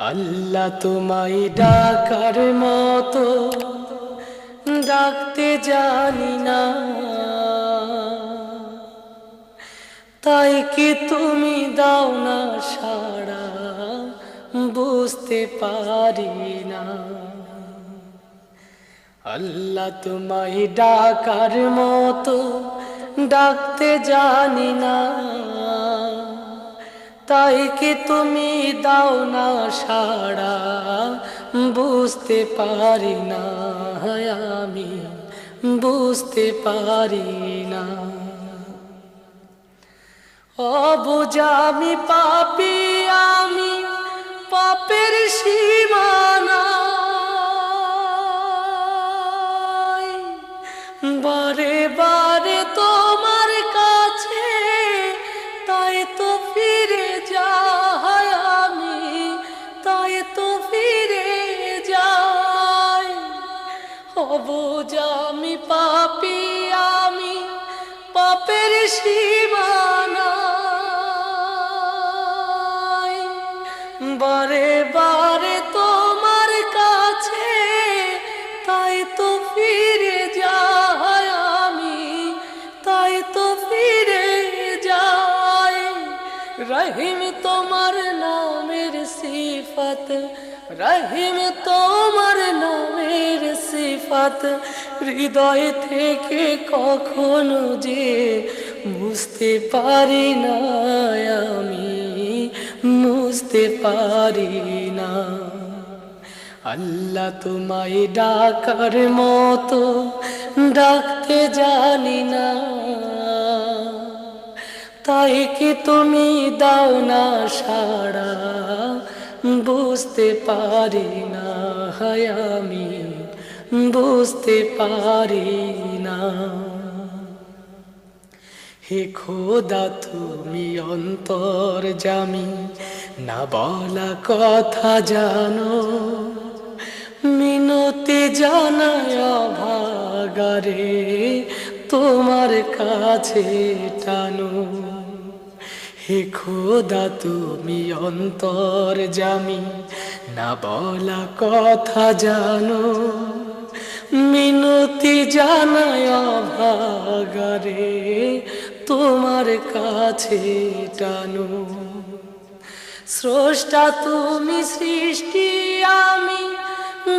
আল্লাহ তোমায় ডাকার মতো ডাকতে জানি না, তাই কি তুমি দাও না সাড়া, বুঝতে পারি না। আল্লাহ তোমায় ডাকার মতো ডাকতে জানি না, তাই কি তুমি দাও না সাড়া, বুঝতে পারি না। আমি বুঝতে পারি না। অবুঝা আমি পাপী, আমি পাপের সীমানা, বারে বারে তোমার কাছে তাই তো ফিরে যাই আমি, তাই তো ফিরে যাই। অবুঝা আমি পাপী, আমি পাপের সীমানা, বারে বারে তোমার কাছে তাই তো ফিরে যাই আমি, তাই তো ফিরে যাই। রহিম তোমার নামের সিফাত, রহিম তোমার নামের সিফাত হৃদয় থেকে কখনো যে বুঝতে পারি না, আমি বুঝতে পারি না। আল্লাহ তোমায় ডাকার মতো ডাকতে জানি না, তাই কি তুমি দাও না সাড়া, বুঝতে পারি না। আমি বুঝতে পারি না। হে খোদা তুমি অন্তর্যামী, না বলা কথা জানো, মিনতি জানায় অভাগারে তোমার কাছে টানো। হে খোদা তুমি অন্তর্যামী, না বলা কথা জানো, মিনতি জানায় অভাগারে তোমার কাছে টানো। স্রষ্টা তুমি সৃষ্টি, আমি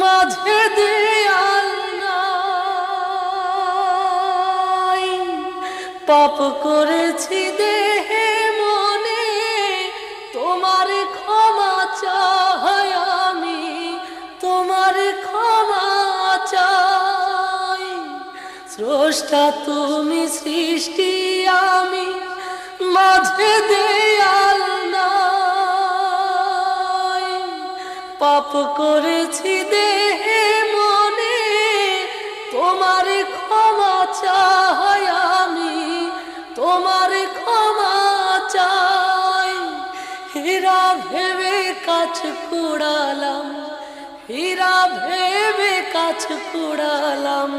মাঝে দেয়াল নাই, পাপ করেছি দেহে মনে তোমার ক্ষমা চাই, আমি তোমার ক্ষমা চাই। স্রষ্টা তুমি সৃষ্টি, আমি মাঝে দেয়াল নাই, পাপ করেছি দেহে মনে তোমার ক্ষমা চাই, আমি তোমার ক্ষমা চাই। হীরা ভেবে কাছ কুড়ালাম, হীরা ভেবে কাছ কুড়ালাম,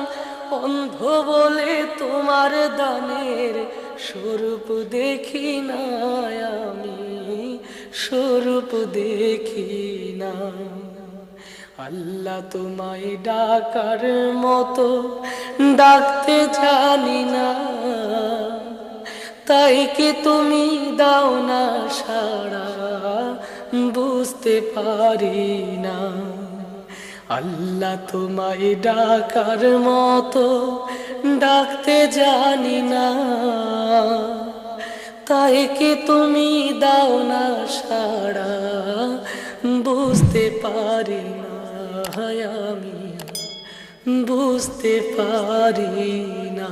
অন্ধ বলে তোমার দানের স্বরূপ দেখি না, আমি স্বরূপ দেখি না। আল্লাহ তোমায় ডাকার মতো ডাকতে জানি না, তাই কি তুমি দাও না সাড়া, বুঝতে পারি না। আল্লাহ তোমায় ডাকার মতো ডাকতে জানি না, তাই কি তুমি দাও না সাড়া, বুঝতে পারি না। আমি বুঝতে পারি না।